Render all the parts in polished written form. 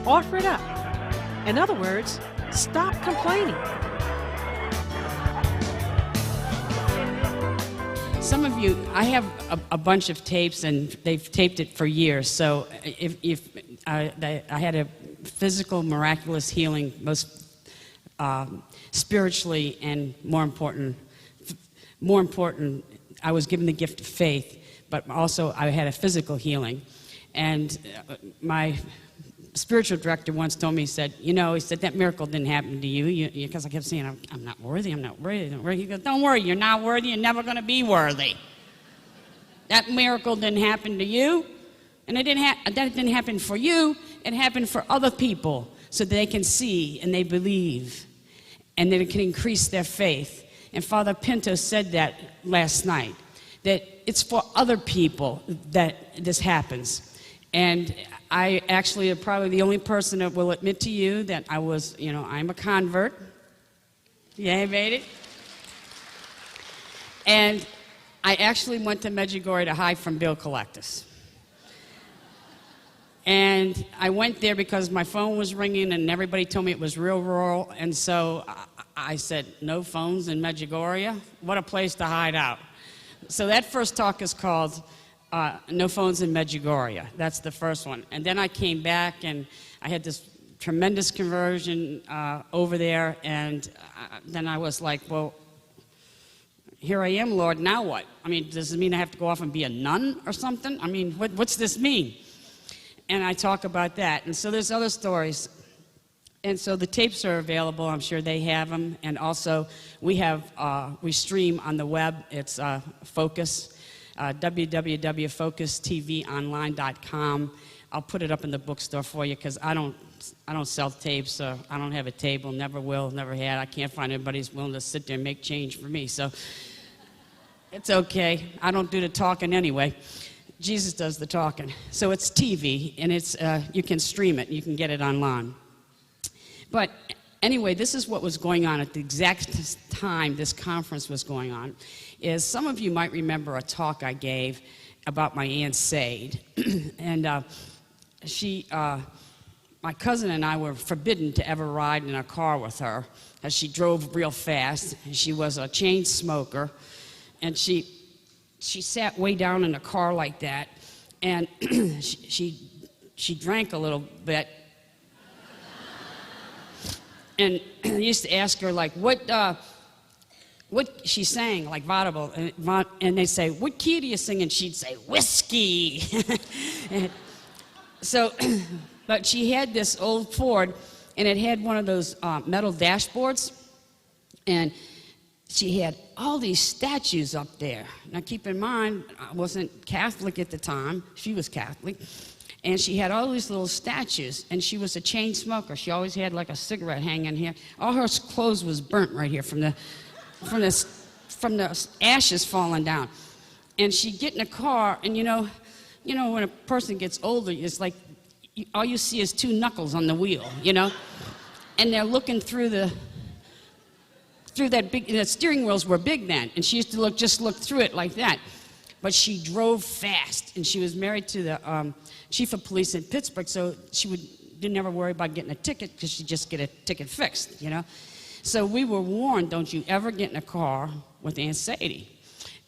Offer it up. In other words, stop complaining. Some of you, I have a bunch of tapes, and they've taped it for years. So if I had a physical, miraculous healing, most spiritually, and more important, I was given the gift of faith, but also I had a physical healing. And my spiritual director once told me, he said, that miracle didn't happen to you, because I kept saying, I'm not worthy, I'm not worthy, I'm not worthy. He goes, don't worry, you're not worthy, you're never going to be worthy. That miracle didn't happen to you, and that didn't happen for you, it happened for other people, so they can see and they believe, and then it can increase their faith. And Father Pinto said that last night, that it's for other people that this happens. And I actually am probably the only person that will admit to you that I was, I'm a convert. Yeah, made it. And I actually went to Medjugorje to hide from bill collectors. And I went there because my phone was ringing and everybody told me it was real rural. And so I said, no phones in Medjugorje? What a place to hide out. So that first talk is called No Phones in Medjugorje. That's the first one. And then I came back and I had this tremendous conversion over there. And then I was like, well, here I am, Lord, now what? I mean, does it mean I have to go off and be a nun or something? I mean, what's this mean? And I talk about that. And so there's other stories. And so the tapes are available. I'm sure they have them. And also, we stream on the web. It's Focus, www.focustvonline.com. I'll put it up in the bookstore for you because I don't sell tapes. I don't have a table, never will, never had. I can't find anybody who's willing to sit there and make change for me. So it's okay. I don't do the talking anyway. Jesus does the talking. So it's TV, and it's you can stream it. You can get it online. But anyway, this is what was going on at the exact time this conference was going on. Is some of you might remember a talk I gave about my Aunt Sade. And my cousin and I were forbidden to ever ride in a car with her, as she drove real fast. And she was a chain smoker. And she sat way down in a car like that. And she drank a little bit. And I used to ask her, like, what she sang, like vaudeville, and they'd say, what key do you sing? And she'd say, whiskey. So, but she had this old Ford, and it had one of those metal dashboards, and she had all these statues up there. Now, keep in mind, I wasn't Catholic at the time. She was Catholic. And she had all these little statues, and she was a chain smoker. She always had like a cigarette hanging here. All her clothes was burnt right here from the ashes falling down. And she'd get in a car, and when a person gets older, it's like all you see is two knuckles on the wheel, and they're looking through that big. The steering wheels were big then, and she used to just look through it like that. But she drove fast, and she was married to the chief of police in Pittsburgh, so she didn't ever worry about getting a ticket because she'd just get a ticket fixed, So we were warned, don't you ever get in a car with Aunt Sadie.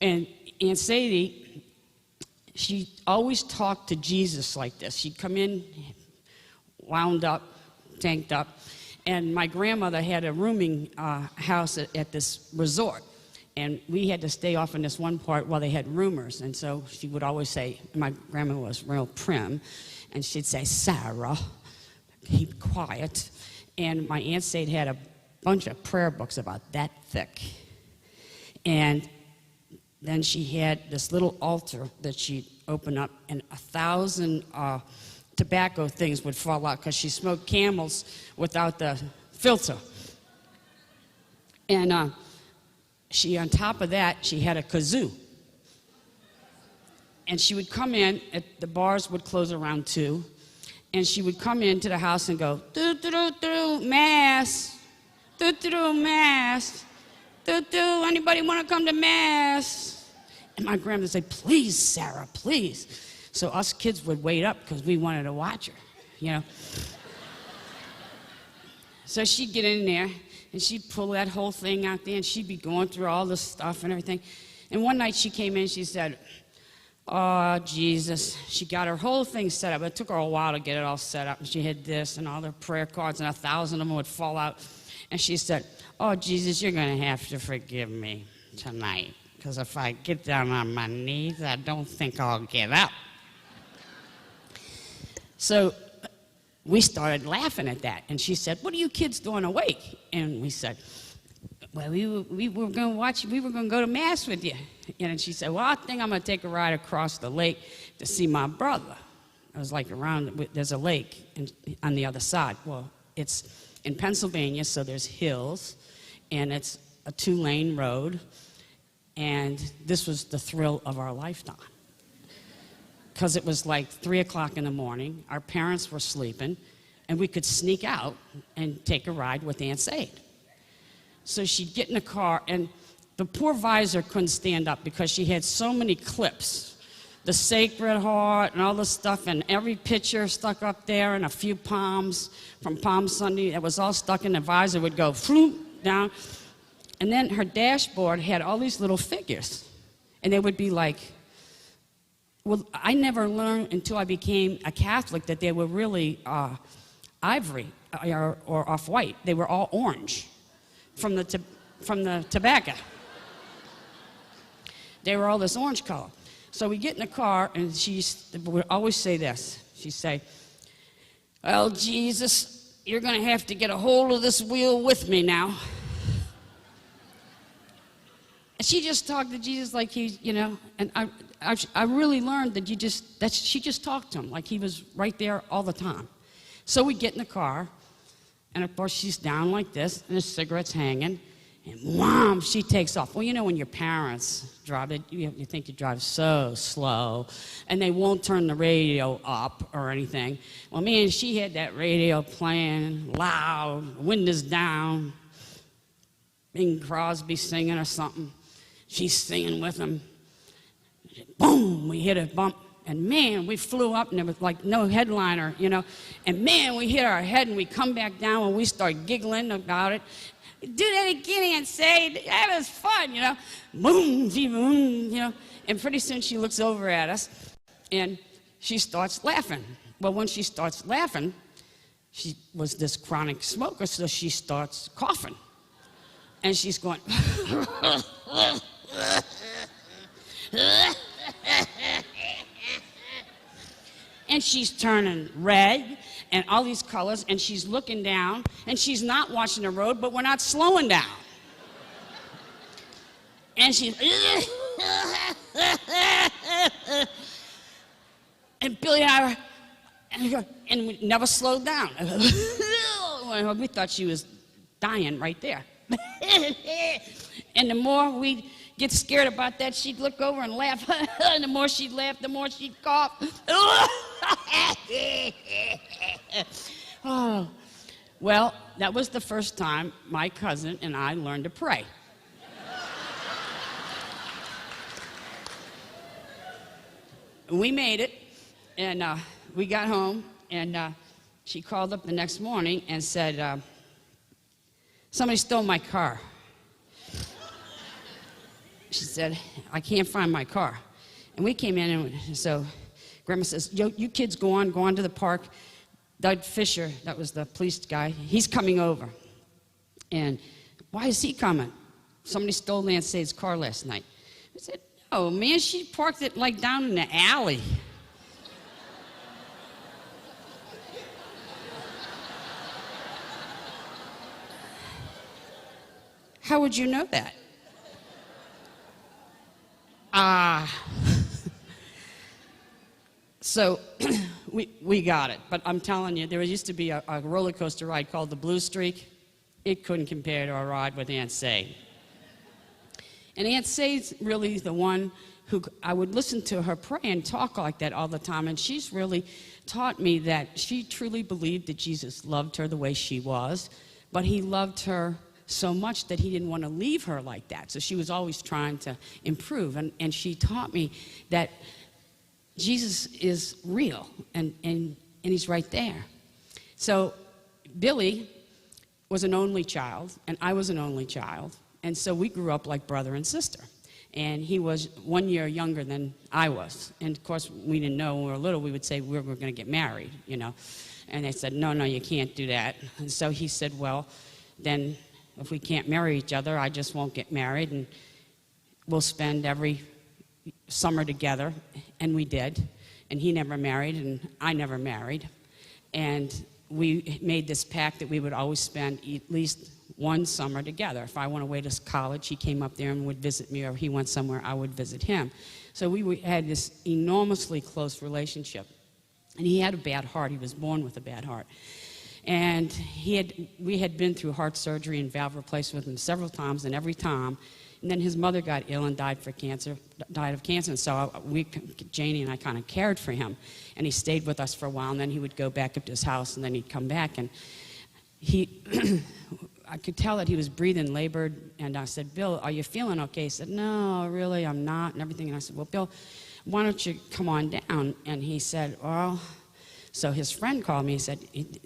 And Aunt Sadie, she always talked to Jesus like this. She'd come in, wound up, tanked up, and my grandmother had a rooming house at this resort. And we had to stay off in this one part while they had roomers. And so she would always say, my grandma was real prim, and she'd say, Sarah, keep quiet. And my Aunt Sade had a bunch of prayer books about that thick. And then she had this little altar that she'd open up, and 1,000 tobacco things would fall out because she smoked Camels without the filter. And on top of that, she had a kazoo. And she would come in, the bars would close around 2, and she would come into the house and go, do-do-do-do, mass, do-do-do, mass, do-do, anybody want to come to mass? And my grandmother would say, please, Sarah, please. So us kids would wait up because we wanted to watch her, So she'd get in there, and she'd pull that whole thing out there, and she'd be going through all this stuff and everything. And one night she came in, she said, "Oh, Jesus." She got her whole thing set up. It took her a while to get it all set up, and she had this and all the prayer cards, and 1,000 of them would fall out. And she said, "Oh, Jesus, you're going to have to forgive me tonight, because if I get down on my knees, I don't think I'll get up." So we started laughing at that, and she said, "What are you kids doing awake?" And we said, "Well, we were going to go to Mass with you." And she said, "Well, I think I'm going to take a ride across the lake to see my brother." I was like, there's a lake on the other side. Well, it's in Pennsylvania, so there's hills, and it's a 2-lane road, and this was the thrill of our lifetime. Because it was like 3 o'clock in the morning, our parents were sleeping, and we could sneak out and take a ride with Aunt Sade. So she'd get in the car, and the poor visor couldn't stand up because she had so many clips, the Sacred Heart and all this stuff, and every picture stuck up there, and a few palms from Palm Sunday. It was all stuck in the visor, would go floop down. And then her dashboard had all these little figures, and they would be like, well, I never learned until I became a Catholic that they were really ivory or off-white. They were all orange from the tobacco. They were all this orange color. So we get in the car, and she would always say this. She'd say, "Well, Jesus, you're going to have to get a hold of this wheel with me now." And she just talked to Jesus like he, and I really learned that she just talked to him like he was right there all the time. So we get in the car, and of course she's down like this, and the cigarette's hanging, and wham, she takes off. Well, when your parents drive, you think you drive so slow, and they won't turn the radio up or anything. Well, man, she had that radio playing loud, windows down, Bing Crosby singing or something. She's singing with him. Boom, we hit a bump, and man, we flew up, and there was like no headliner, and man, we hit our head, and we come back down, and we start giggling about it. "Do that again, Aunt Sade. That was fun, Boom, boom, And pretty soon she looks over at us, and she starts laughing. Well, when she starts laughing, she was this chronic smoker, so she starts coughing, and she's going. And she's turning red and all these colors, and she's looking down, and she's not watching the road, but we're not slowing down. And she's and Billy and I and we never slowed down. We thought she was dying right there. And the more we get scared about that, she'd look over and laugh. And the more she'd laugh, the more she'd cough. Oh, well, that was the first time my cousin and I learned to pray. We made it, and we got home, and she called up the next morning and said, "Somebody stole my car." She said, "I can't find my car." And we came in, and so Grandma says, you kids go on to the park. Doug Fisher, that was the police guy, he's coming over. And why is he coming? Somebody stole Aunt Sade's car last night. I said, "Oh, man, she parked it like down in the alley." How would you know that? So we got it. But I'm telling you, there used to be a roller coaster ride called the Blue Streak. It couldn't compare to a ride with Aunt Sade. And Aunt Sade's really the one who I would listen to her pray and talk like that all the time. And she's really taught me that she truly believed that Jesus loved her the way she was, but he loved her so much that he didn't want to leave her like that. So she was always trying to improve. And she taught me that Jesus is real, and he's right there. So Billy was an only child, and I was an only child. And so we grew up like brother and sister. And he was 1 year younger than I was. And of course, we didn't know when we were little, we would say we were going to get married, you know. And they said, no, you can't do that. And so he said, well, then if we can't marry each other, I just won't get married, and we'll spend every summer together. And we did. And he never married, and I never married. And we made this pact that we would always spend at least one summer together. If I went away to college, he came up there and would visit me, or if he went somewhere, I would visit him. So we had this enormously close relationship. And he had a bad heart. He was born with a bad heart. And we had been through heart surgery and valve replacement with him several times, and every time. And then his mother got ill and died of cancer. And so Janie and I kind of cared for him. And he stayed with us for a while, and then he would go back up to his house, and then he'd come back. And I could tell that he was breathing labored, and I said, Bill, are you feeling okay? He said, no, really, I'm not, and everything. And I said, well, Bill, why don't you come on down? And he said, well, so his friend called me. He said,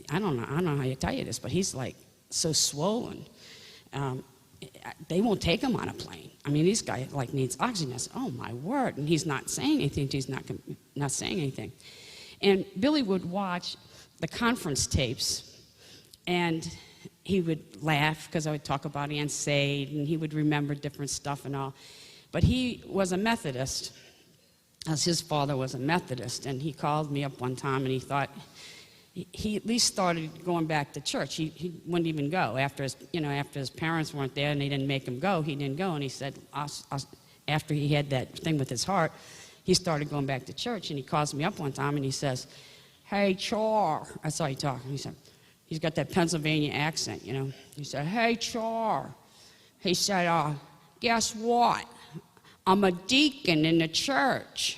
I don't know how to tell you this, but he's like so swollen. They won't take him on a plane. I mean, this guy like needs oxygen. I said, oh my word. And he's not saying anything. He's not saying anything. And Billy would watch the conference tapes, and he would laugh because I would talk about Aunt Sade, and he would remember different stuff and all. But he was a Methodist, as his father was a Methodist. And he called me up one time, and he thought, he at least started going back to church. He wouldn't even go after his parents weren't there and they didn't make him go. He didn't go, and he said after he had that thing with his heart, he started going back to church. And he calls me up one time and he says, "Hey, Char," that's how he talked. He said, he's got that Pennsylvania accent, you know. He said, "Hey, Char," he said, "Guess what? I'm a deacon in the church."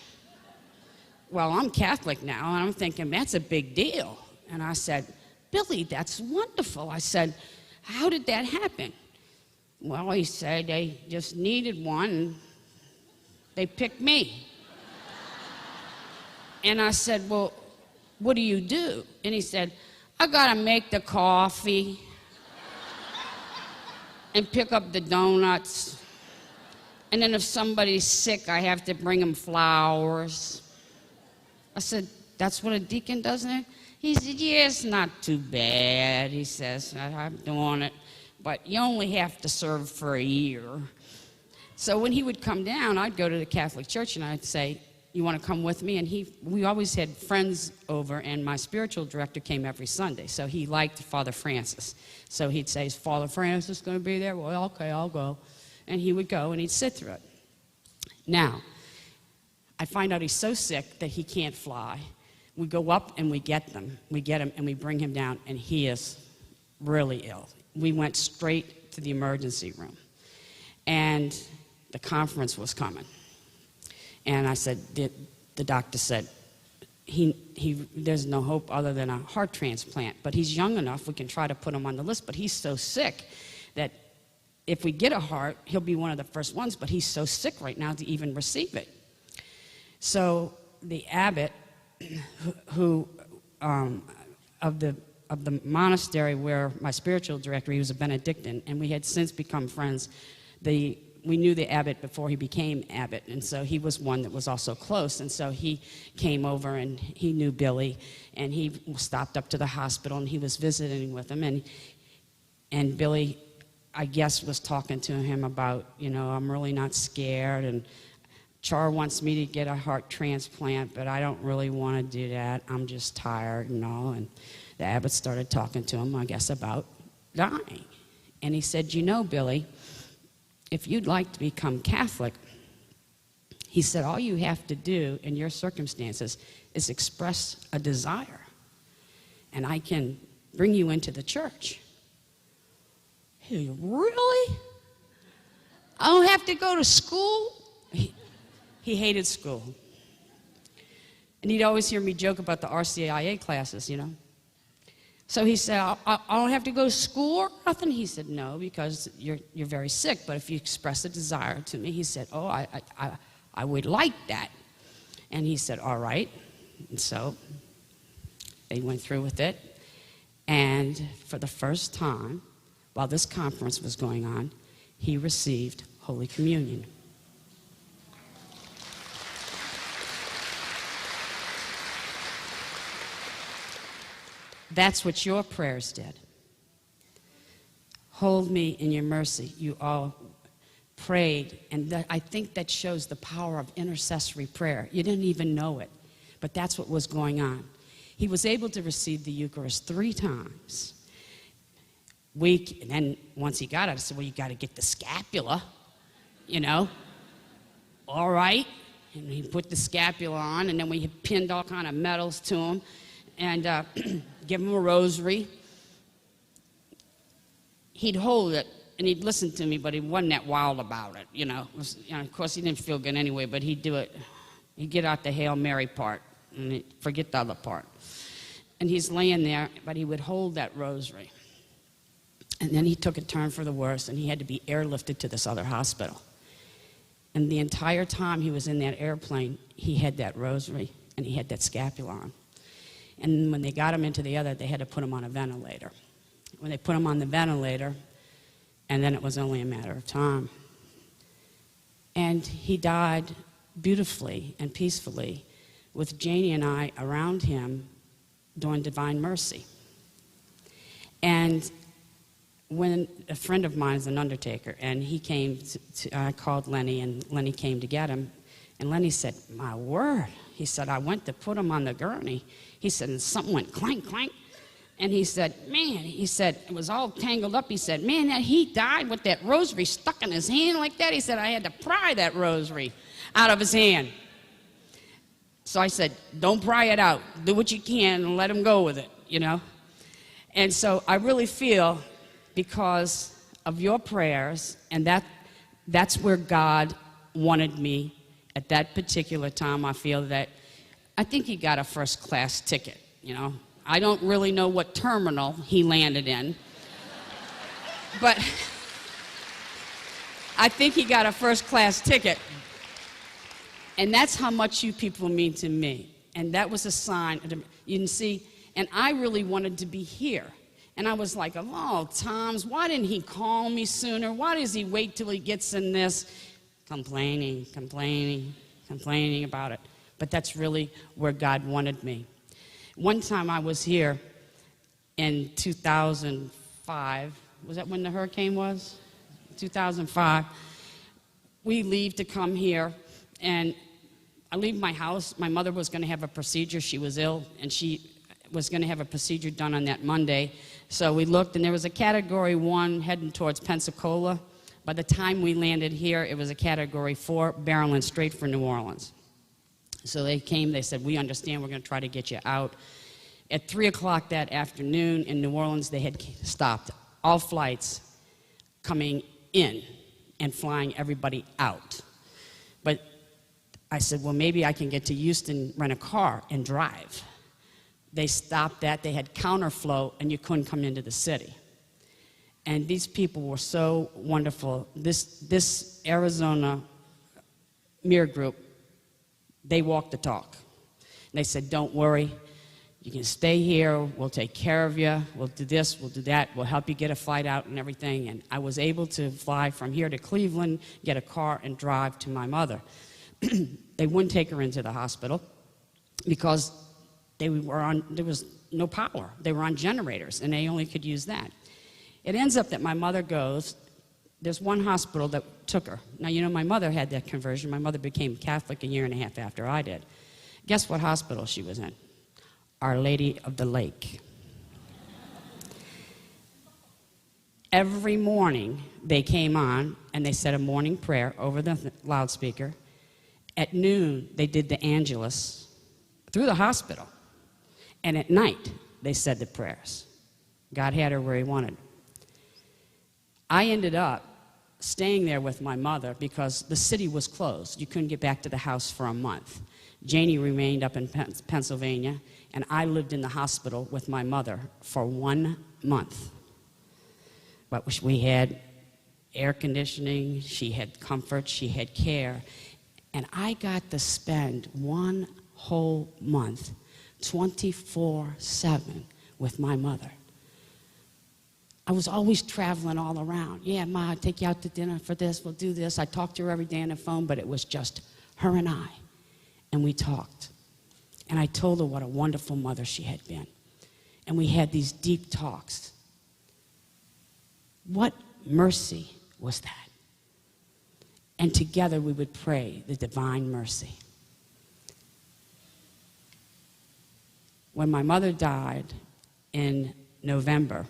Well, I'm Catholic now, and I'm thinking that's a big deal. And I said, "Billy, that's wonderful." I said, "How did that happen?" Well, he said they just needed one, and they picked me. And I said, "Well, what do you do?" And he said, "I gotta make the coffee and pick up the donuts. And then if somebody's sick, I have to bring them flowers." I said, "That's what a deacon does now?" He said, "Yeah, it's not too bad." He says, "I'm doing it, but you only have to serve for a year." So when he would come down, I'd go to the Catholic Church and I'd say, "You want to come with me?" And we always had friends over, and my spiritual director came every Sunday. So he liked Father Francis. So he'd say, "Is Father Francis going to be there?" "Well, okay, I'll go." And he would go and he'd sit through it. Now, I find out he's so sick that he can't fly. We go up and we get him, and we bring him down, and he is really ill. We went straight to the emergency room, and the conference was coming. And I said, the doctor said, there's no hope other than a heart transplant, but he's young enough, we can try to put him on the list, but he's so sick that if we get a heart, he'll be one of the first ones, but he's so sick right now to even receive it. So the abbot, of the monastery where my spiritual director, he was a Benedictine, and we had since become friends. We knew the abbot before he became abbot, and so he was one that was also close. And so he came over, and he knew Billy, and he stopped up to the hospital, and he was visiting with him, and Billy, I guess, was talking to him about, I'm really not scared, and Char wants me to get a heart transplant, but I don't really want to do that. I'm just tired and all. And the abbot started talking to him, I guess, about dying. And he said, "Billy, if you'd like to become Catholic," he said, "all you have to do in your circumstances is express a desire, and I can bring you into the church." He said, "Really? I don't have to go to school?" He hated school. And he'd always hear me joke about the RCIA classes, So he said, I don't have to go to school or nothing?" He said, "No, because you're very sick, but if you express a desire to me," he said, "oh, I would like that." And he said, "All right." And so they went through with it. And for the first time, while this conference was going on, he received Holy Communion. That's what your prayers did. Hold me in your mercy. You all prayed, and I think that shows the power of intercessory prayer. You didn't even know it, but that's what was going on. He was able to receive the Eucharist 3 times. And then once he got it, I said, well, you got to get the scapula, you know. All right. And he put the scapula on, and then we pinned all kind of medals to him, and give him a rosary. He'd hold it, and he'd listen to me, but he wasn't that wild about it, you know. Of course, he didn't feel good anyway, but he'd do it. He'd get out the Hail Mary part and forget the other part. And he's laying there, but he would hold that rosary. And then he took a turn for the worse, and he had to be airlifted to this other hospital. And the entire time he was in that airplane, he had that rosary, and he had that scapula on. And when they got him into the other, they had to put him on a ventilator. When they put him on the ventilator, and then it was only a matter of time. And he died beautifully and peacefully with Janie and I around him doing Divine Mercy. And when a friend of mine is an undertaker, and he came I called Lenny, and Lenny came to get him, and Lenny said, my word. He said, I went to put him on the gurney. He said, and something went clank, clank. And he said, man, he said, it was all tangled up. He said, man, that he died with that rosary stuck in his hand like that. He said, I had to pry that rosary out of his hand. So I said, don't pry it out. Do what you can and let him go with it, you know. And so I really feel, because of your prayers, and that's where God wanted me at that particular time. I think he got a first-class ticket, you know. I don't really know what terminal he landed in, but I think he got a first-class ticket. And that's how much you people mean to me. And that was a sign. You can see, and I really wanted to be here. And I was like, oh, Tom's, why didn't he call me sooner? Why does he wait till he gets in this? Complaining about it. But that's really where God wanted me. One time I was here in 2005. Was that when the hurricane was? 2005. We leave to come here, and I leave my house. My mother was going to have a procedure. She was ill, and she was going to have a procedure done on that Monday. So we looked, and there was a Category 1 heading towards Pensacola. By the time we landed here, it was a Category 4 barreling straight for New Orleans. So they came, they said, we understand, we're going to try to get you out. At 3 o'clock that afternoon in New Orleans, they had stopped all flights coming in and flying everybody out. But I said, well, maybe I can get to Houston, rent a car, and drive. They stopped that. They had counterflow, and you couldn't come into the city. And these people were so wonderful. This Arizona Mirror Group, they walked the talk. They said, don't worry. You can stay here. We'll take care of you. We'll do this. We'll do that. We'll help you get a flight out and everything. And I was able to fly from here to Cleveland, get a car, and drive to my mother. They wouldn't take her into the hospital because there was no power. They were on generators, and they only could use that. It ends up that my mother goes, there's one hospital that took her. Now, you know, my mother had that conversion. My mother became Catholic a year and a half after I did. Guess what hospital she was in? Our Lady of the Lake. Every morning, they came on, and they said a morning prayer over the loudspeaker. At noon, they did the Angelus through the hospital. And at night, they said the prayers. God had her where he wanted. I ended up staying there with my mother because the city was closed. You couldn't get back to the house for a month. Janie remained up in Pennsylvania, and I lived in the hospital with my mother for 1 month. But we had air conditioning, she had comfort, she had care, and I got to spend 1 whole month, 24/7, with my mother. I was always traveling all around. Yeah, Ma, I'll take you out to dinner for this, we'll do this. I talked to her every day on the phone, but it was just her and I. And we talked. And I told her what a wonderful mother she had been. And we had these deep talks. What mercy was that? And together we would pray the divine mercy. When my mother died in November,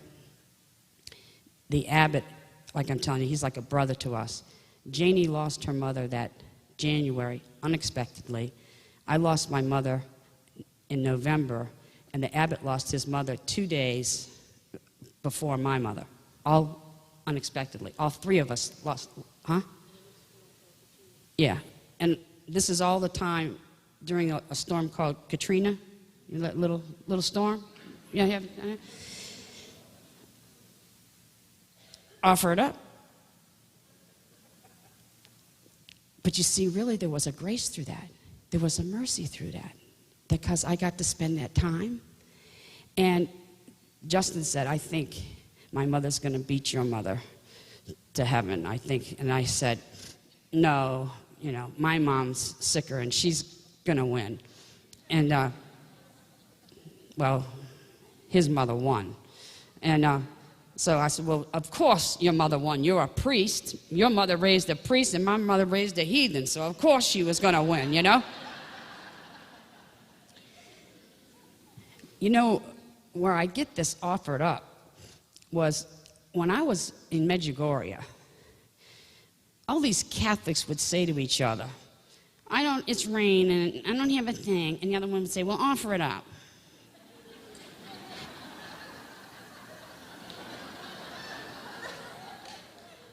the abbot, like I'm telling you, he's like a brother to us. Janie lost her mother that January, unexpectedly. I lost my mother in November, and the abbot lost his mother 2 days before my mother, all unexpectedly. All three of us lost, huh? Yeah, and this is all the time during a storm called Katrina, that little storm. Yeah, you have offer it up. But you see, really, there was a grace through that. There was a mercy through that, because I got to spend that time. And Justin said, I think my mother's going to beat your mother to heaven, I think. And I said, no, you know, my mom's sicker and she's going to win. And, well, his mother won. And so I said, well, of course your mother won. You're a priest. Your mother raised a priest and my mother raised a heathen. So of course she was going to win, you know? You know, where I get this offered up was when I was in Medjugorje. All these Catholics would say to each other, it's rain and I don't have a thing. And the other one would say, well, offer it up.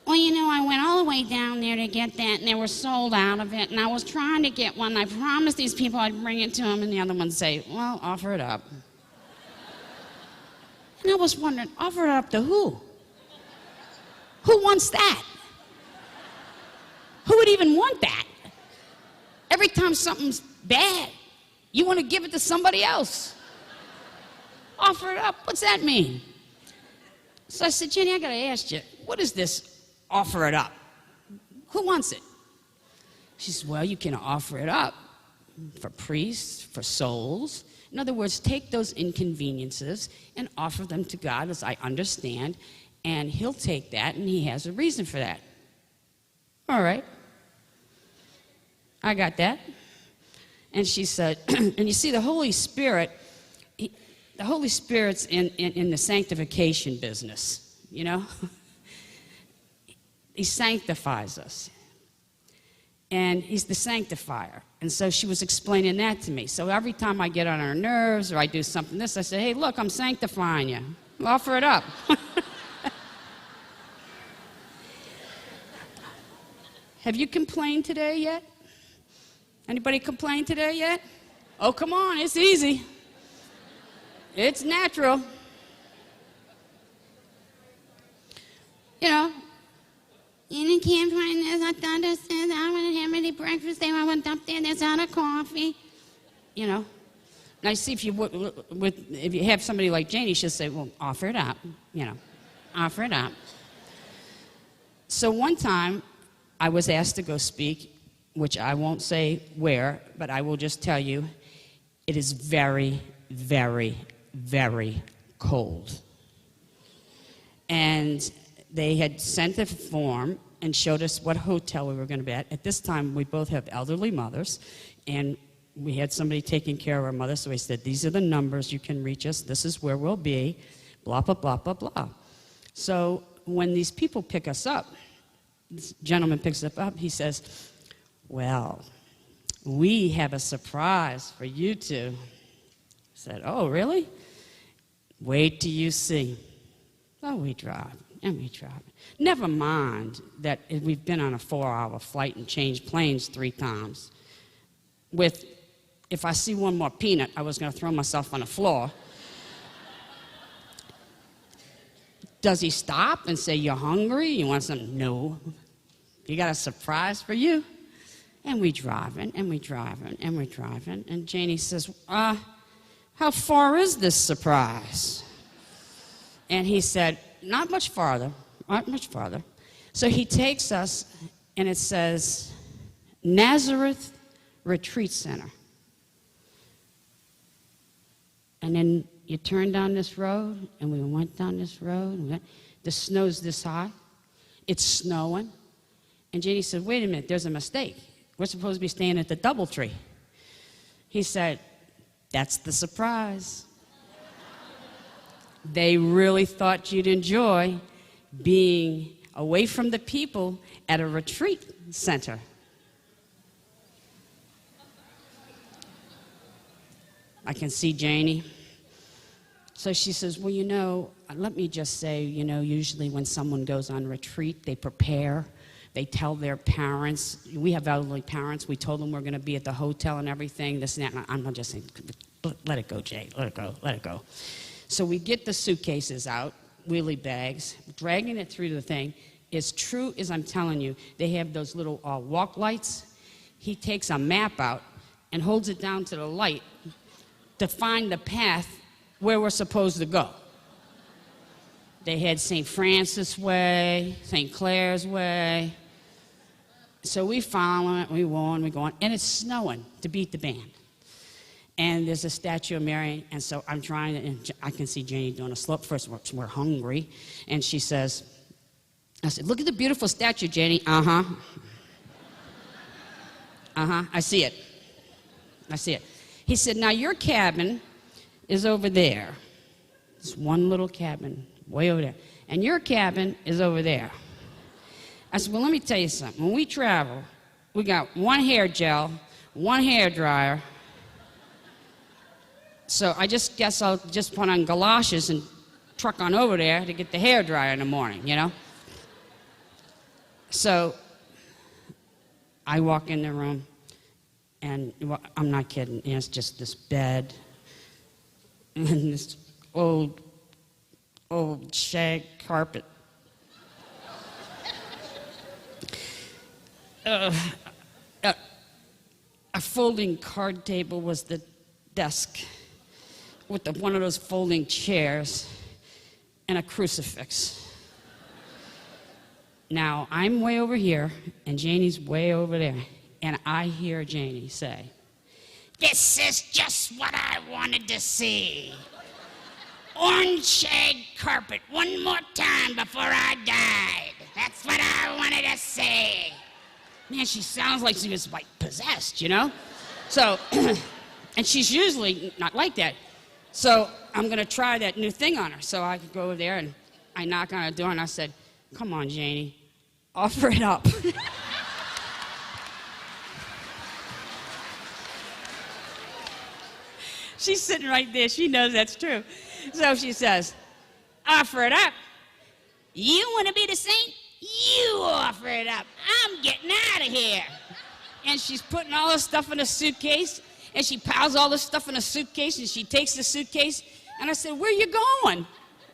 Well, you know, I went all the way down there to get that, and they were sold out of it, and I was trying to get one. I promised these people I'd bring it to them, and the other one would say, well, offer it up. And I was wondering, offer it up to who? Who wants that? Who would even want that? Every time something's bad, you want to give it to somebody else. Offer it up, what's that mean? So I said, Jenny, I got to ask you, what is this offer it up? Who wants it? She says, well, you can offer it up for priests, for souls. In other words, take those inconveniences and offer them to God, as I understand, and he'll take that, and he has a reason for that. All right. I got that. And she said, and you see, the Holy Spirit, the Holy Spirit's in the sanctification business, you know? He sanctifies us. And he's the sanctifier. And so she was explaining that to me. So every time I get on her nerves or I do something this, I say, hey, look, I'm sanctifying you. Offer it up. Have you complained today yet? Anybody complained today yet? Oh, come on, it's easy. It's natural. You know, you can't find this. I thought this said I want to have any breakfast. They went up there. There's not a coffee. You know. And I see if you have somebody like Janie, she'll say, well, offer it up. You know, offer it up. So one time, I was asked to go speak, which I won't say where, but I will just tell you, it is very, very, very cold. And they had sent a form and showed us what hotel we were going to be at. At this time, we both have elderly mothers, and we had somebody taking care of our mother, so we said, these are the numbers you can reach us, this is where we'll be, blah, blah, blah, blah, blah. So when these people pick us up, this gentleman picks us up, he says, well, we have a surprise for you two. I said, oh, really? Wait till you see. Oh, we drive. And we drive. Never mind that we've been on a 4-hour flight and changed planes 3 times. If I see one more peanut, I was going to throw myself on the floor. Does he stop and say, you're hungry? You want something? No. You got a surprise for you? And we driving, and we driving, and we driving. And Janie says, how far is this surprise? And he said, not much farther, not much farther. So he takes us, and it says, Nazareth Retreat Center. And then you turn down this road, and we went down this road. And the snow's this high. It's snowing. And Janie said, wait a minute, there's a mistake. We're supposed to be staying at the DoubleTree. He said, that's the surprise. They really thought you'd enjoy being away from the people at a retreat center. I can see Janie. So she says, well, you know, let me just say, you know, usually when someone goes on retreat, they prepare. They tell their parents. We have elderly parents. We told them we're going to be at the hotel and everything, this and that. And I'm just saying, let it go, Jay. Let it go. Let it go. So we get the suitcases out, wheelie bags, dragging it through the thing. As true as I'm telling you, they have those little walk lights. He takes a map out and holds it down to the light to find the path where we're supposed to go. They had St. Francis Way, St. Clair's Way. So we follow it, we go on, and it's snowing to beat the band. And there's a statue of Mary, and so I'm trying to, and I can see Janie doing a slope. First, we're hungry, and she says, I said, look at the beautiful statue, Janie. Uh-huh. Uh-huh, I see it. I see it. He said, now your cabin is over there. It's one little cabin, way over there. And your cabin is over there. I said, well, let me tell you something. When we travel, we got one hair gel, one hair dryer. So I just guess I'll just put on galoshes and truck on over there to get the hair dryer in the morning, you know? So I walk in the room, and I'm not kidding. It's just this bed and this old shag carpet. A folding card table was the desk with one of those folding chairs and a crucifix. Now, I'm way over here, and Janie's way over there, and I hear Janie say, this is just what I wanted to see. Orange shag carpet one more time before I died. That's what I wanted to see. Man, she sounds like she was like possessed, you know? So, and she's usually not like that. So I'm gonna try that new thing on her. So I could go over there and I knock on her door and I said, come on, Janie, offer it up. She's sitting right there. She knows that's true. So she says, offer it up. You want to be the saint? You offer it up. I'm getting out of here. And she's putting all this stuff in a suitcase, and she piles all this stuff in a suitcase, and she takes the suitcase, and I said, where you going?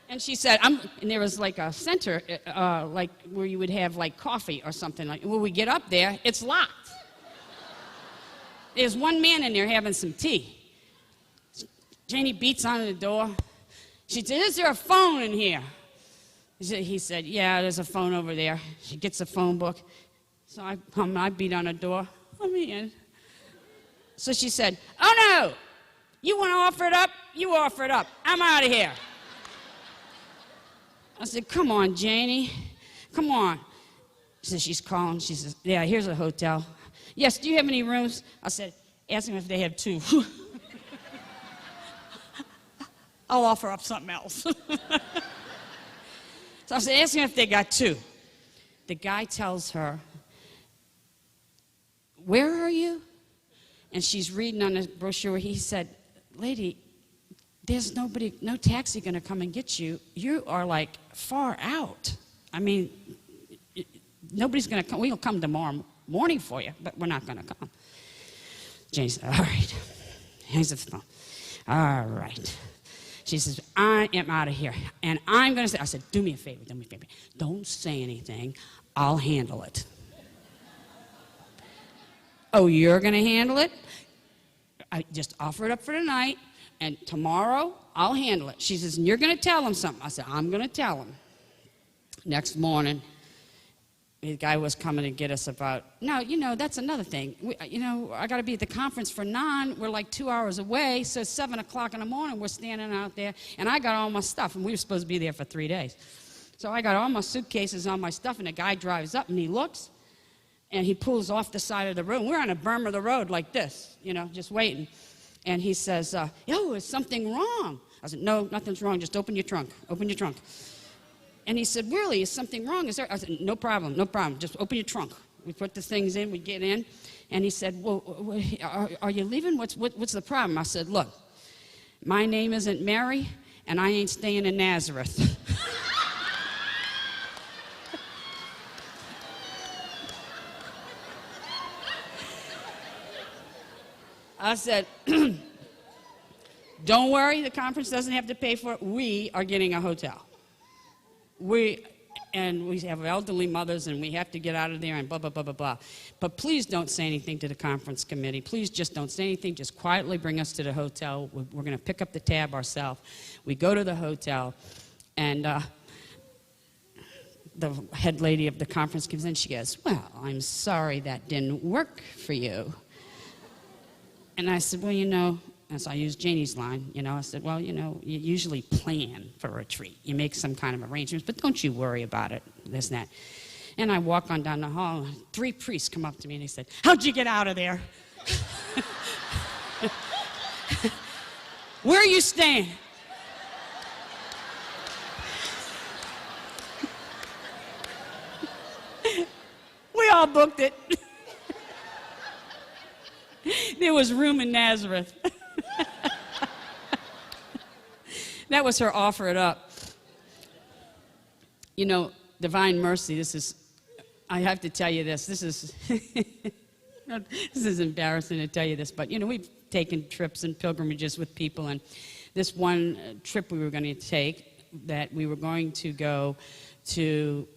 And she said, and there was like a center, like where you would have like coffee or something. Like, when we get up there, it's locked. There's one man in there having some tea. Janie beats on the door. She said, is there a phone in here? He said, yeah, there's a phone over there. She gets a phone book. So I beat on the door. Let me in. So she said, oh, no. You want to offer it up? You offer it up. I'm out of here. I said, come on, Janie. Come on. She said, she's calling. She says, yeah, here's a hotel. Yes, do you have any rooms? I said, ask them if they have 2. I'll offer up something else. So I said, ask them if they got 2. The guy tells her, where are you? And she's reading on the brochure. He said, lady, there's no taxi going to come and get you. You are like far out. I mean, nobody's going to come. We'll come tomorrow morning for you, but we're not going to come. Janie said, all right. Hangs up the phone. All right. She says, I am out of here. And I'm going to say, I said, do me a favor. Don't say anything. I'll handle it. Oh, you're going to handle it? I just offer it up for tonight, and tomorrow I'll handle it. She says, and you're going to tell him something. I said, I'm going to tell him. Next morning, the guy was coming to get us about, now, that's another thing. I got to be at the conference for 9. We're like 2 hours away, so 7 o'clock in the morning, we're standing out there, and I got all my stuff, and we were supposed to be there for 3 days. So I got all my suitcases, all my stuff, and the guy drives up, and he looks, and he pulls off the side of the road. We're on a berm of the road like this, just waiting. And he says, yo, is something wrong? I said, no, nothing's wrong. Just open your trunk. Open your trunk. And he said, really, is something wrong? Is there? I said, no problem, no problem. Just open your trunk. We put the things in, we get in. And he said, well, are you leaving? What's the problem? I said, look, my name isn't Mary, and I ain't staying in Nazareth. I said, don't worry, the conference doesn't have to pay for it. We are getting a hotel. We have elderly mothers, and we have to get out of there, and blah, blah, blah, blah, blah. But please don't say anything to the conference committee. Please just don't say anything. Just quietly bring us to the hotel. We're going to pick up the tab ourselves. We go to the hotel, and the head lady of the conference comes in. She goes, well, I'm sorry that didn't work for you. And I said, well, and so I used Janie's line, I said, well, you usually plan for a retreat. You make some kind of arrangements, but don't you worry about it, this and that. And I walk on down the hall, and 3 priests come up to me, and they said, how'd you get out of there? Where are you staying? We all booked it. There was room in Nazareth. That was her offer it up. Divine mercy, I have to tell you this. This is embarrassing to tell you this, but, we've taken trips and pilgrimages with people, and this one trip we were going to take, that we were going to go to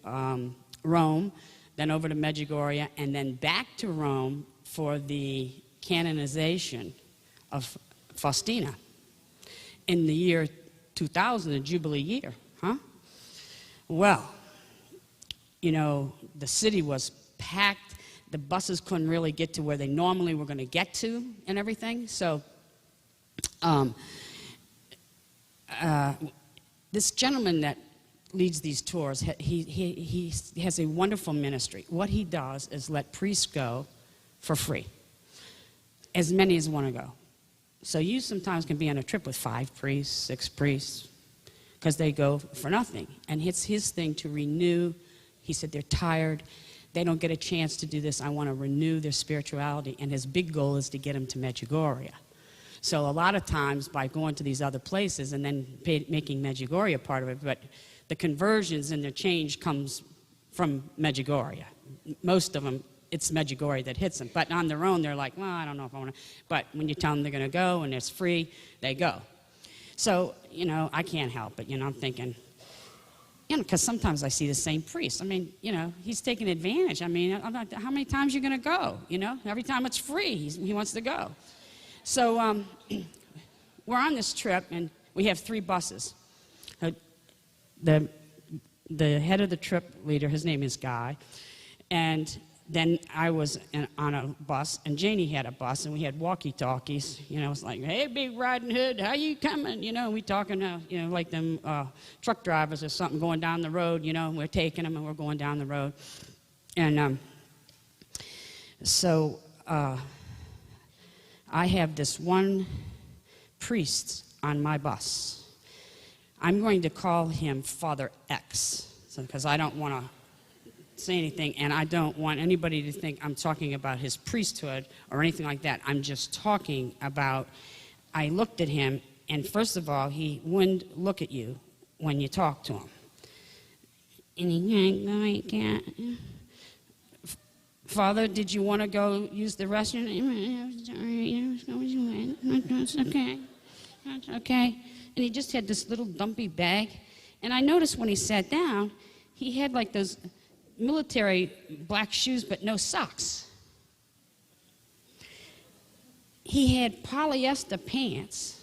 Rome, then over to Medjugorje, and then back to Rome for the canonization of Faustina in the year 2000, the Jubilee year, huh? Well, the city was packed. The buses couldn't really get to where they normally were going to get to and everything. So this gentleman that leads these tours, he has a wonderful ministry. What he does is let priests go for free, as many as want to go. So you sometimes can be on a trip with 5 priests, 6 priests, because they go for nothing. And it's his thing to renew. He said they're tired. They don't get a chance to do this. I want to renew their spirituality. And his big goal is to get them to Medjugorje. So a lot of times by going to these other places and then making Medjugorje part of it, but the conversions and the change comes from Medjugorje. Most of them, it's Medjugorje that hits them. But on their own, they're like, well, I don't know if I want to. But when you tell them they're going to go and it's free, they go. So, I can't help it. I'm thinking, because sometimes I see the same priest. I mean, he's taking advantage. I mean, I'm like, how many times are you going to go? Every time it's free, he wants to go. So we're on this trip, and we have 3 buses. The head of the trip leader, his name is Guy, and then I was on a bus, and Janie had a bus, and we had walkie-talkies. It's like, hey, Big Riding Hood, how you coming? We talking, like them truck drivers or something going down the road. We're taking them, and we're going down the road. And so I have this one priest on my bus. I'm going to call him Father X, because I don't want to say anything, and I don't want anybody to think I'm talking about his priesthood or anything like that. I'm just talking about, I looked at him, and first of all, he wouldn't look at you when you talk to him. And he can't. Father, did you want to go use the restroom? It's okay. It's okay. And he just had this little dumpy bag. And I noticed when he sat down, he had like those military black shoes, but no socks. He had polyester pants,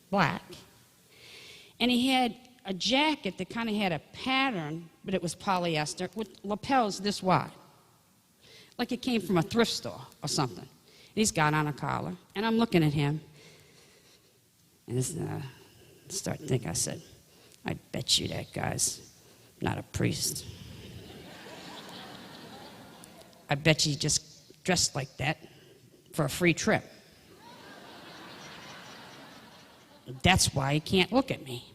black, and he had a jacket that kind of had a pattern, but it was polyester, with lapels this wide. Like it came from a thrift store or something. And he's got on a collar, and I'm looking at him. And I start thinking, I said, I bet you that guy's not a priest. I bet you he just dressed like that for a free trip. That's why he can't look at me.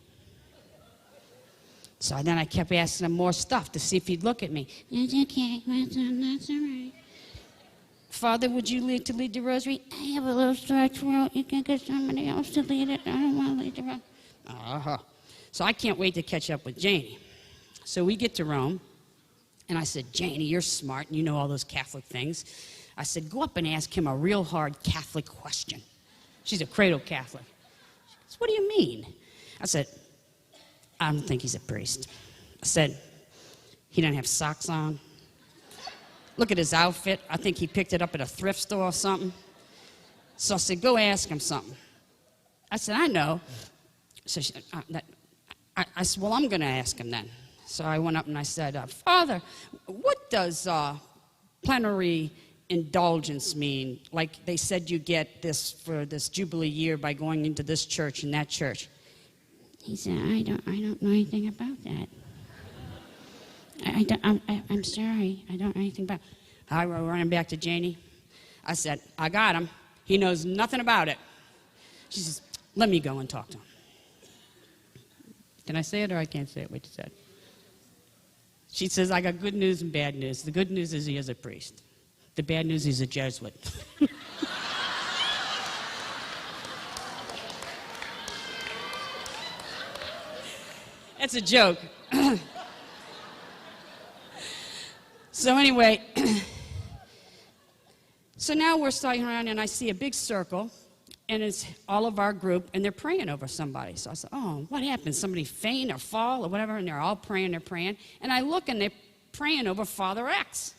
So then I kept asking him more stuff to see if he'd look at me. It's okay, that's all right. Father, would you lead the rosary? I have a little sore throat. You can get somebody else to lead it. I don't want to lead the rosary. Uh-huh. So I can't wait to catch up with Janie. So we get to Rome, and I said, Janie, you're smart, and you know all those Catholic things. I said, go up and ask him a real hard Catholic question. She's a cradle Catholic. She goes, what do you mean? I said, I don't think he's a priest. I said, he doesn't have socks on. Look at his outfit. I think he picked it up at a thrift store or something. So I said, go ask him something. I said, I know. So I said, well, I'm going to ask him then. So I went up and I said, Father, what does plenary indulgence mean? Like they said you get this for this Jubilee year by going into this church and that church. He said, I don't know anything about that. I'm sorry, I don't know anything about it. I was running back to Janie. I said, I got him. He knows nothing about it. She says, let me go and talk to him. Can I say it or I can't say it? What you said? She says, I got good news and bad news. The good news is he is a priest. The bad news is he's a Jesuit. That's a joke. So anyway, so now we're starting around and I see a big circle and it's all of our group and they're praying over somebody. So I said, oh, what happened? Somebody faint or fall or whatever? And they're all praying, they're praying. And I look and they're praying over Father X.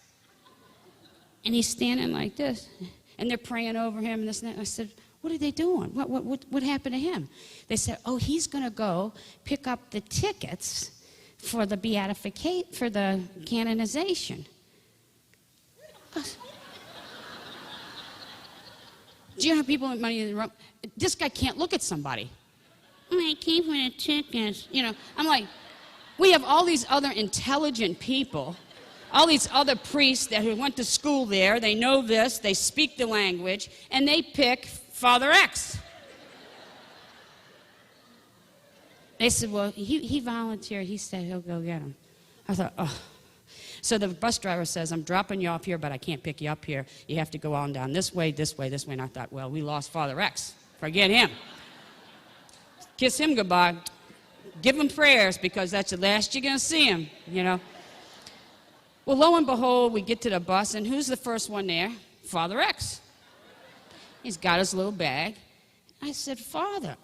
And he's standing like this. And they're praying over him and this and that. And I said, what are they doing? What happened to him? They said, oh, he's going to go pick up the tickets for the beatification, for the canonization. Do you know how people with money in the room? This guy can't look at somebody. I came for the tickets. You know, I'm like, we have all these other intelligent people, all these other priests that who went to school there. They know this. They speak the language, and they pick Father X. They said, well, he volunteered. He said he'll go get him. I thought, oh. So the bus driver says, I'm dropping you off here, but I can't pick you up here. You have to go on down this way, this way, this way. And I thought, well, we lost Father X. Forget him. Kiss him goodbye. Give him prayers because that's the last you're going to see him, you know. Well, lo and behold, we get to the bus, and who's the first one there? Father X. He's got his little bag. I said, Father,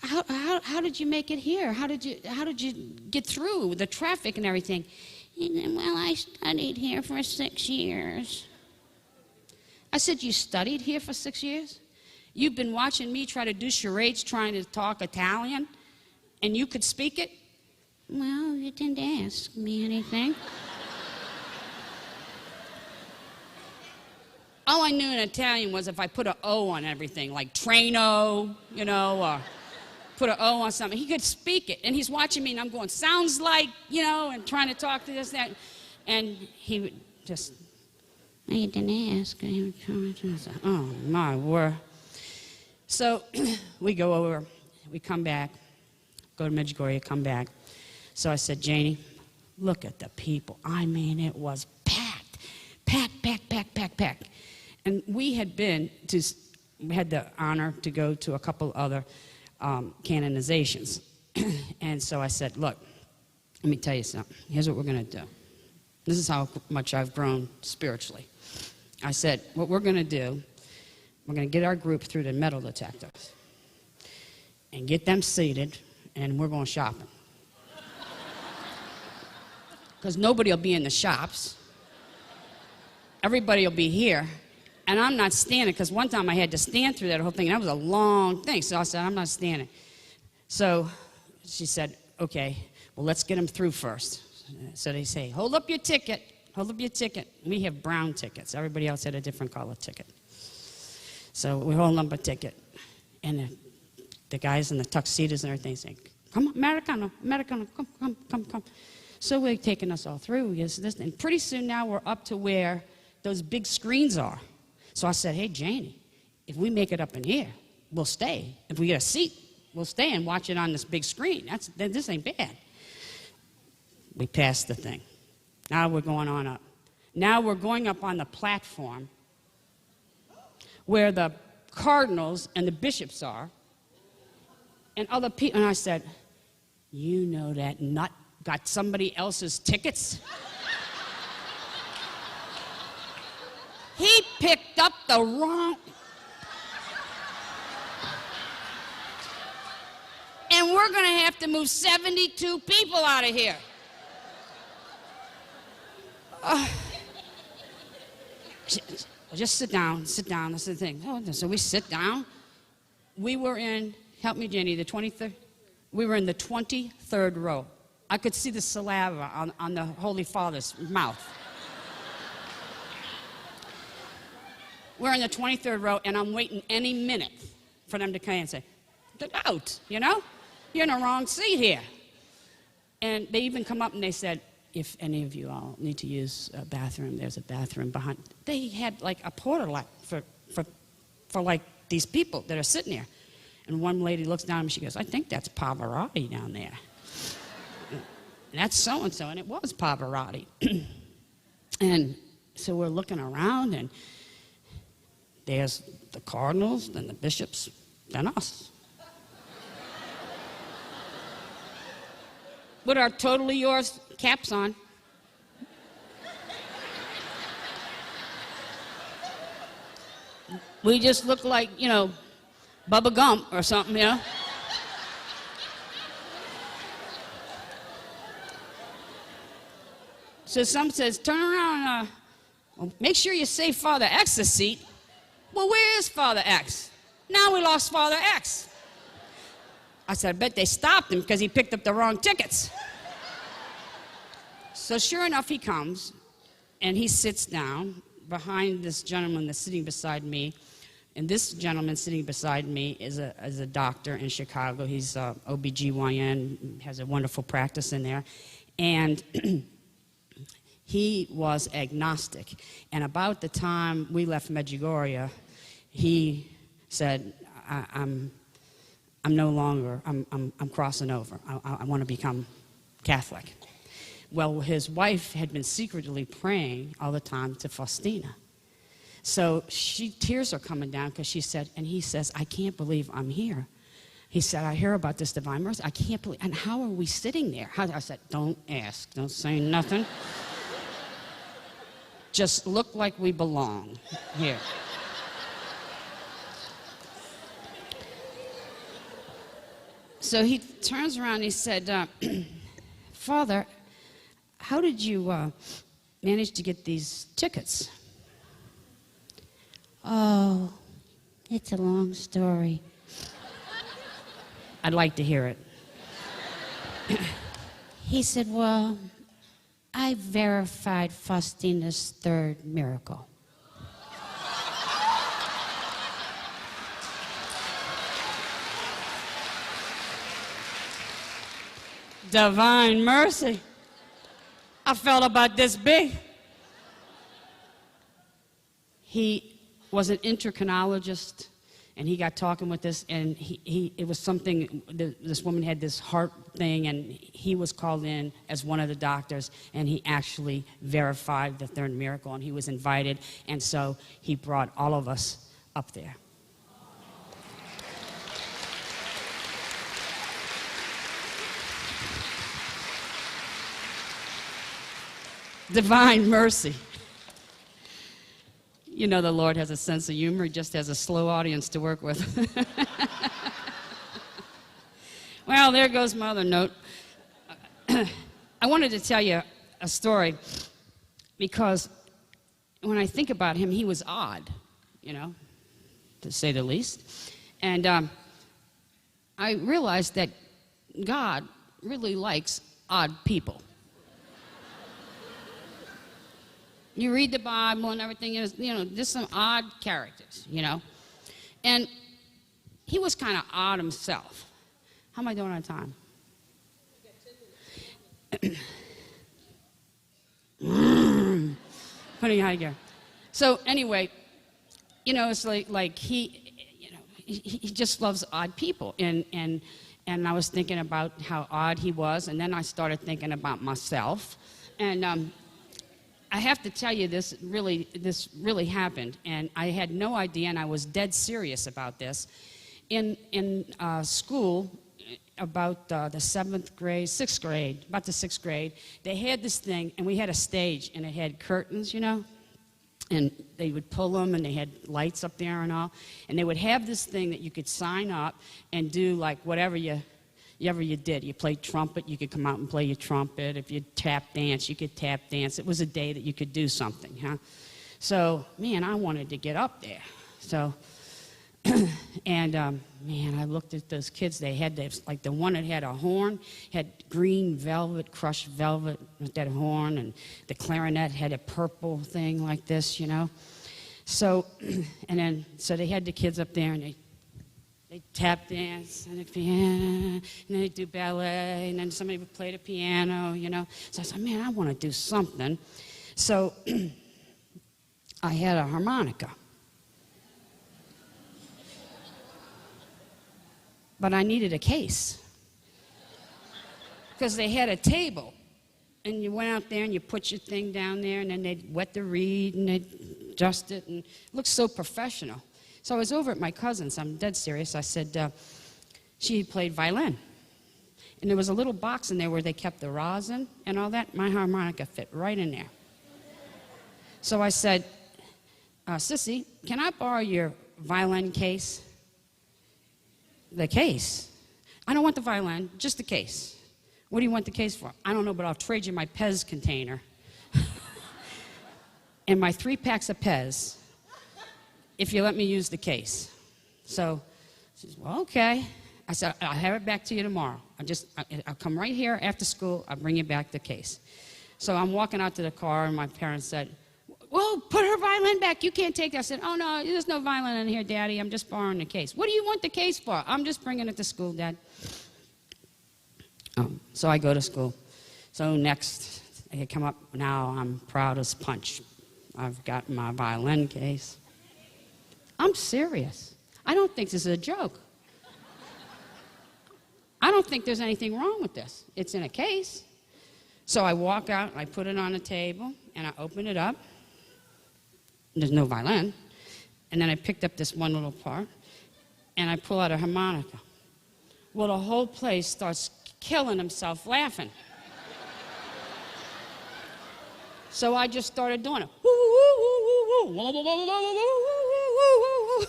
how did you make it here? How did you get through the traffic and everything? He said, well, I studied here for 6 years. I said, you studied here for 6 years? You've been watching me try to do charades trying to talk Italian, and you could speak it? Well, you didn't ask me anything. All I knew in Italian was if I put an O on everything, like Trano, you know, or put an O on something. He could speak it, and he's watching me, and I'm going, sounds like, you know, and trying to talk to this, that. And he would just, you didn't ask. Oh, my word. So we go over, we come back, go to Medjugorje, come back. So I said, Janie, look at the people. I mean, it was packed. And we had we had the honor to go to a couple other canonizations. And so I said, look, let me tell you something. Here's what we're going to do. This is how much I've grown spiritually. I said, what we're going to do, we're going to get our group through the metal detectors and get them seated, and we're going shopping. Because nobody will be in the shops. Everybody will be here. And I'm not standing, because one time I had to stand through that whole thing, and that was a long thing. So I said, I'm not standing. So she said, okay, well, let's get them through first. So they say, hold up your ticket. Hold up your ticket. We have brown tickets. Everybody else had a different color ticket. So we hold up a ticket. And the guys in the tuxedos and everything say, come on, Americano, Americano, come. So they're taking us all through. And pretty soon now we're up to where those big screens are. So I said, hey, Janie, if we make it up in here, we'll stay. If we get a seat, we'll stay and watch it on this big screen. This ain't bad. We passed the thing. Now we're going on up. Now we're going up on the platform where the cardinals and the bishops are and other people. And I said, you know that nut got somebody else's tickets? He picked up the wrong... And we're going to have to move 72 people out of here. Just sit down, that's the thing. So we sit down. We were in, help me, Jenny, the 23rd? We were in the 23rd row. I could see the saliva on the Holy Father's mouth. We're in the 23rd row, and I'm waiting any minute for them to come in and say, get out, you know? You're in the wrong seat here. And they even come up and they said, if any of you all need to use a bathroom, there's a bathroom behind. They had like a porta lot for like these people that are sitting there. And one lady looks down and she goes, I think that's Pavarotti down there. And that's so-and-so, and it was Pavarotti. And so we're looking around, and there's the cardinals, then the bishops, then us. With our totally yours caps on. We just look like, you know, Bubba Gump or something, you know? So some says, turn around, well, make sure you save Father X's seat. Well, where is Father X? Now we lost Father X. I said, I bet they stopped him because he picked up the wrong tickets. So sure enough, he comes, and he sits down behind this gentleman that's sitting beside me. And this gentleman sitting beside me is a doctor in Chicago. He's OBGYN, has a wonderful practice in there. And he was agnostic. And about the time we left Medjugorje, he said, I'm no longer, I'm crossing over. I want to become Catholic. Well, his wife had been secretly praying all the time to Faustina. So tears are coming down because she said, and he says, I can't believe I'm here. He said, I hear about this divine mercy. I can't believe, and how are we sitting there? I said, don't ask, don't say nothing. Just look like we belong here. So he turns around and he said, Father, how did you manage to get these tickets? Oh, it's a long story. I'd like to hear it. He said, well, I verified Faustina's third miracle. Divine mercy. I felt about this big. He was an endocrinologist, and he got talking with this, and it was something, this woman had this heart thing, and he was called in as one of the doctors, and he actually verified the third miracle, and he was invited, and so he brought all of us up there. Divine mercy. You know the Lord has a sense of humor. He just has a slow audience to work with. Well, there goes my other note. I wanted to tell you a story because when I think about him, he was odd, you know, to say the least. And I realized that God really likes odd people. You read the Bible and everything, there's some odd characters, And he was kind of odd himself. How am I doing on time? Putting out again. So anyway, it's like he just loves odd people, and I was thinking about how odd he was, and then I started thinking about myself, and I have to tell you, this really happened, and I had no idea, and I was dead serious about this. In school, about the 6th grade, about the 6th grade, they had this thing, and we had a stage, and it had curtains, and they would pull them, and they had lights up there and all, and they would have this thing that you could sign up and do like whatever you did. You played trumpet, you could come out and play your trumpet. If you tap dance, you could tap dance. It was a day that you could do something, So, man, I wanted to get up there. So, and, man, I looked at those kids. They had this, like the one that had a horn, had green velvet, crushed velvet with that horn, and the clarinet had a purple thing like this, So, so they had the kids up there, and they tap dance on the piano, and then they do ballet, and then somebody would play the piano, So I said, man, I want to do something. So I had a harmonica. But I needed a case. Because they had a table. And you went out there and you put your thing down there, and then they'd wet the reed and they'd adjust it, and it looked so professional. So I was over at my cousin's. I'm dead serious. I said, she played violin. And there was a little box in there where they kept the rosin and all that. My harmonica fit right in there. So I said, Sissy, can I borrow your violin case? The case? I don't want the violin, just the case. What do you want the case for? I don't know, but I'll trade you my Pez container. And my 3 packs of Pez, if you let me use the case. So she says, well, okay. I said, I'll have it back to you tomorrow. I'll come right here after school. I'll bring you back the case. So I'm walking out to the car, and my parents said, well, put her violin back. You can't take that. I said, oh, no, there's no violin in here, Daddy. I'm just borrowing the case. What do you want the case for? I'm just bringing it to school, Dad. So I go to school. So next, I come up. Now I'm proud as punch. I've got my violin case. I'm serious. I don't think this is a joke. I don't think there's anything wrong with this. It's in a case. So I walk out, I put it on the table, and I open it up. There's no violin. And then I picked up this one little part, and I pull out a harmonica. Well, the whole place starts killing himself laughing. So I just started doing it. Woo, woo, woo, woo, woo, woo, woo, woo, woo, woo, woo.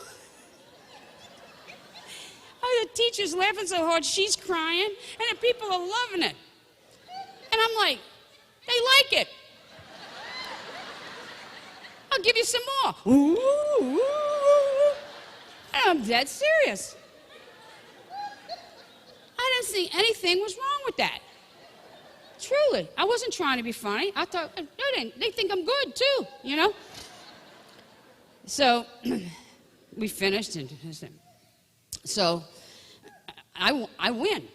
Oh, the teacher's laughing so hard, she's crying, and the people are loving it. And I'm like, they like it. I'll give you some more. Ooh, ooh, ooh. And I'm dead serious. I didn't see anything was wrong with that. Truly. I wasn't trying to be funny. I thought, they think I'm good too, So we finished, and so I win.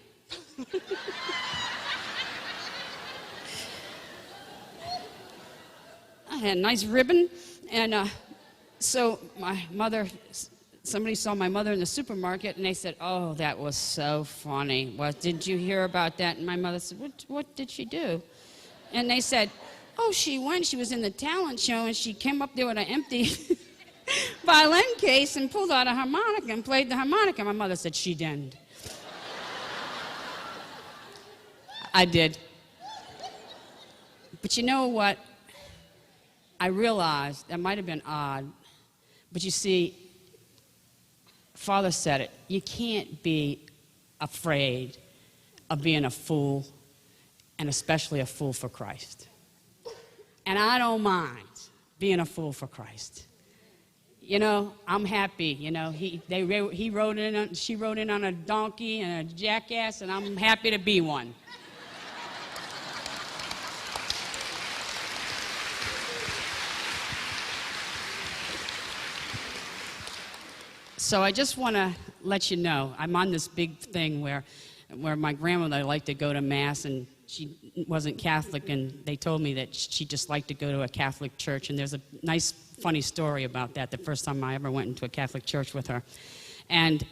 I had a nice ribbon, and so my mother, somebody saw my mother in the supermarket, and they said, oh, that was so funny. What, did you hear about that? And my mother said, what did she do? And they said, oh, she went. She was in the talent show, and she came up there with an empty violin case and pulled out a harmonica and played the harmonica. My mother said, she didn't. I did. But you know what? I realized that might have been odd, but you see, Father said it. You can't be afraid of being a fool, and especially a fool for Christ. And I don't mind being a fool for Christ. You know, I'm happy. You know, she rode in on a donkey and a jackass, and I'm happy to be one. So I just want to let you know, I'm on this big thing where my grandmother liked to go to Mass, and she wasn't Catholic, and they told me that she just liked to go to a Catholic church, and there's a nice, funny story about that, the first time I ever went into a Catholic church with her. And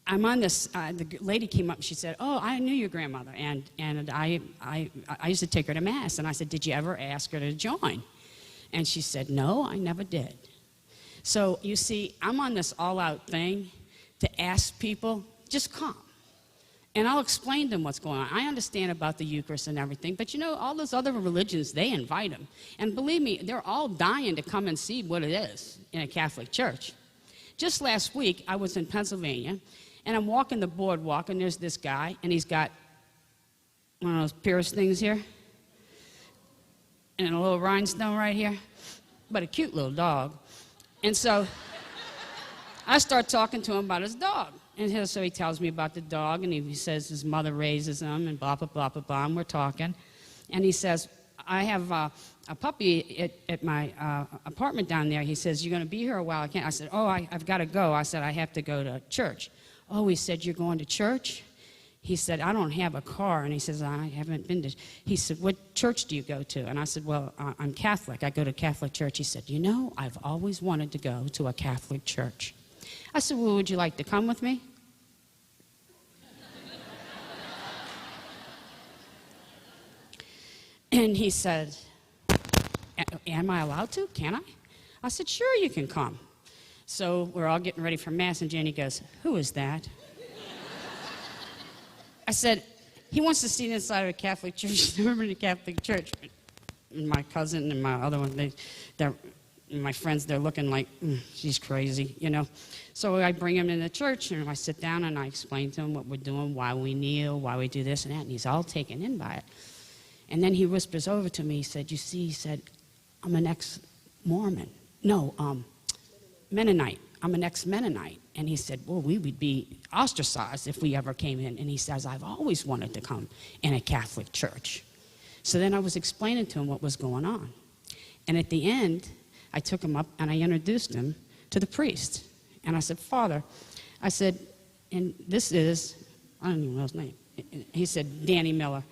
I'm on this, the lady came up and she said, oh, I knew your grandmother, and I used to take her to Mass, and I said, did you ever ask her to join? And she said, no, I never did. So, you see, I'm on this all-out thing to ask people, just come. And I'll explain to them what's going on. I understand about the Eucharist and everything, but you know, all those other religions, they invite them. And believe me, they're all dying to come and see what it is in a Catholic church. Just last week, I was in Pennsylvania, and I'm walking the boardwalk, and there's this guy, and he's got one of those pierced things here, and a little rhinestone right here, but a cute little dog. And so I start talking to him about his dog. And so he tells me about the dog, and he says his mother raises him, and blah, blah, blah, blah, blah, and we're talking. And he says, I have a puppy at my apartment down there. He says, you're going to be here a while. I can't. I said, oh, I've got to go. I said, I have to go to church. Oh, he said, you're going to church? He said, I don't have a car. And he says, I haven't been to. He said, what church do you go to? And I said, well, I'm Catholic. I go to Catholic church. He said, you know, I've always wanted to go to a Catholic church. I said, well, would you like to come with me? And he said, am I allowed to? Can I? I said, sure, you can come. So we're all getting ready for Mass, and Jenny goes, who is that? I said, he wants to see the inside of a Catholic church. Never been to a Catholic church. And my cousin and my other one, my friends, they're looking like, she's crazy, you know. So I bring him in the church, and I sit down, and I explain to him what we're doing, why we kneel, why we do this and that, and he's all taken in by it. And then he whispers over to me, he said, you see, he said, I'm an ex-Mormon. No, Mennonite. I'm an ex-Mennonite. And he said, well, we would be ostracized if we ever came in. And he says, I've always wanted to come in a Catholic church. So then I was explaining to him what was going on. And at the end, I took him up and I introduced him to the priest. And I said, Father, I said, and this is, I don't even know his name. He said, Danny Miller.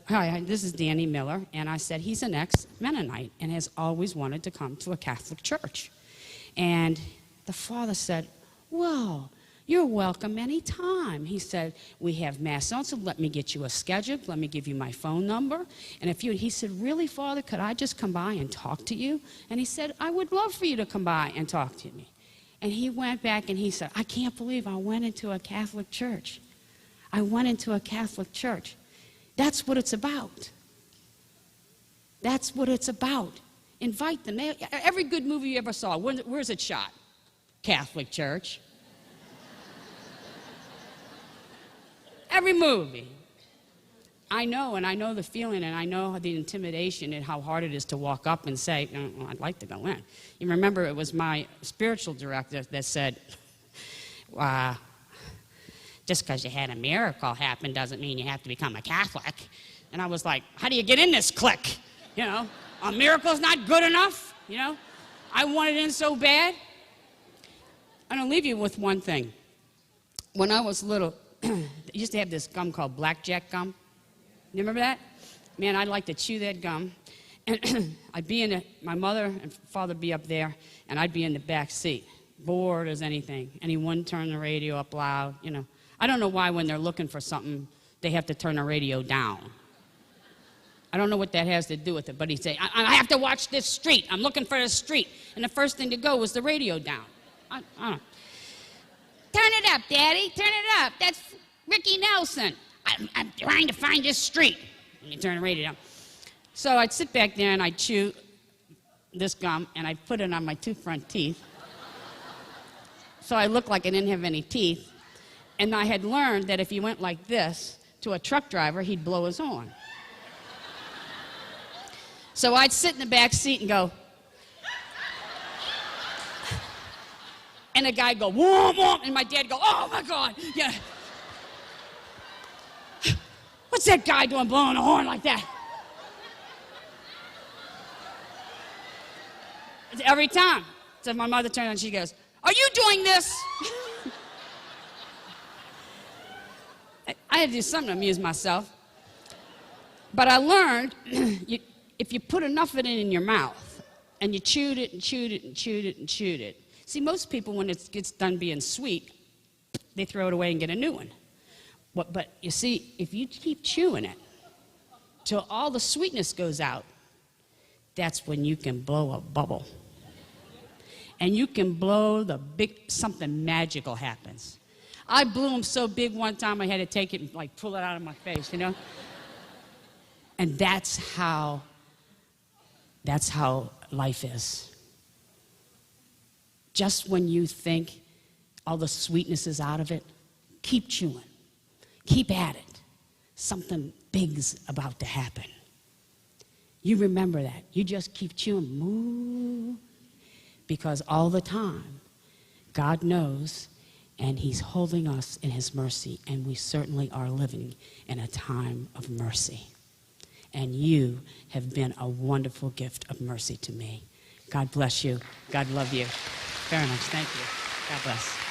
Hi, this is Danny Miller. And I said, he's an ex-Mennonite and has always wanted to come to a Catholic church. And the father said, well, you're welcome anytime. He said, we have Mass on, so let me get you a schedule. Let me give you my phone number. And he said, really, Father, could I just come by and talk to you? And he said, I would love for you to come by and talk to me. And he went back and he said, I can't believe I went into a Catholic church. I went into a Catholic church. That's what it's about. That's what it's about. Invite them. Every good movie you ever saw, where's it shot? Catholic church. Every movie. I know, and I know the feeling, and I know the intimidation and how hard it is to walk up and say, oh, I'd like to go in. You remember it was my spiritual director that said, just because you had a miracle happen doesn't mean you have to become a Catholic. And I was like, how do you get in this clique? You know, a miracle's not good enough, you know? I wanted in so bad. I'm going to leave you with one thing. When I was little, I used to have this gum called blackjack gum. You remember that? Man, I'd like to chew that gum. And I'd be my mother and father would be up there, and I'd be in the back seat, bored as anything. And he wouldn't turn the radio up loud, you know. I don't know why when they're looking for something, they have to turn the radio down. I don't know what that has to do with it, but he'd say, I have to watch this street. I'm looking for the street. And the first thing to go was the radio down. I don't know. Turn it up, Daddy. Turn it up. That's Ricky Nelson. I'm trying to find this street. And you turn the radio down. So I'd sit back there and I'd chew this gum and I'd put it on my two front teeth. So I looked like I didn't have any teeth. And I had learned that if you went like this to a truck driver, he'd blow his horn. So I'd sit in the back seat and go, And the guy go, whoom, whoom, and my dad go, oh my God, yeah. What's that guy doing blowing a horn like that? Every time. So my mother turned and she goes, are you doing this? I had to do something to amuse myself. But I learned if you put enough of it in your mouth and you chewed it and chewed it and chewed it and chewed it. See, most people, when it gets done being sweet, they throw it away and get a new one. But you see, if you keep chewing it till all the sweetness goes out, that's when you can blow a bubble. And you can blow the big, something magical happens. I blew them so big one time I had to take it and like pull it out of my face, you know? And that's how life is. Just when you think all the sweetness is out of it, keep chewing. Keep at it. Something big's about to happen. You remember that. You just keep chewing. Moo. Because all the time, God knows, and He's holding us in His mercy, and we certainly are living in a time of mercy. And you have been a wonderful gift of mercy to me. God bless you. God love you very much. Thank you. God bless.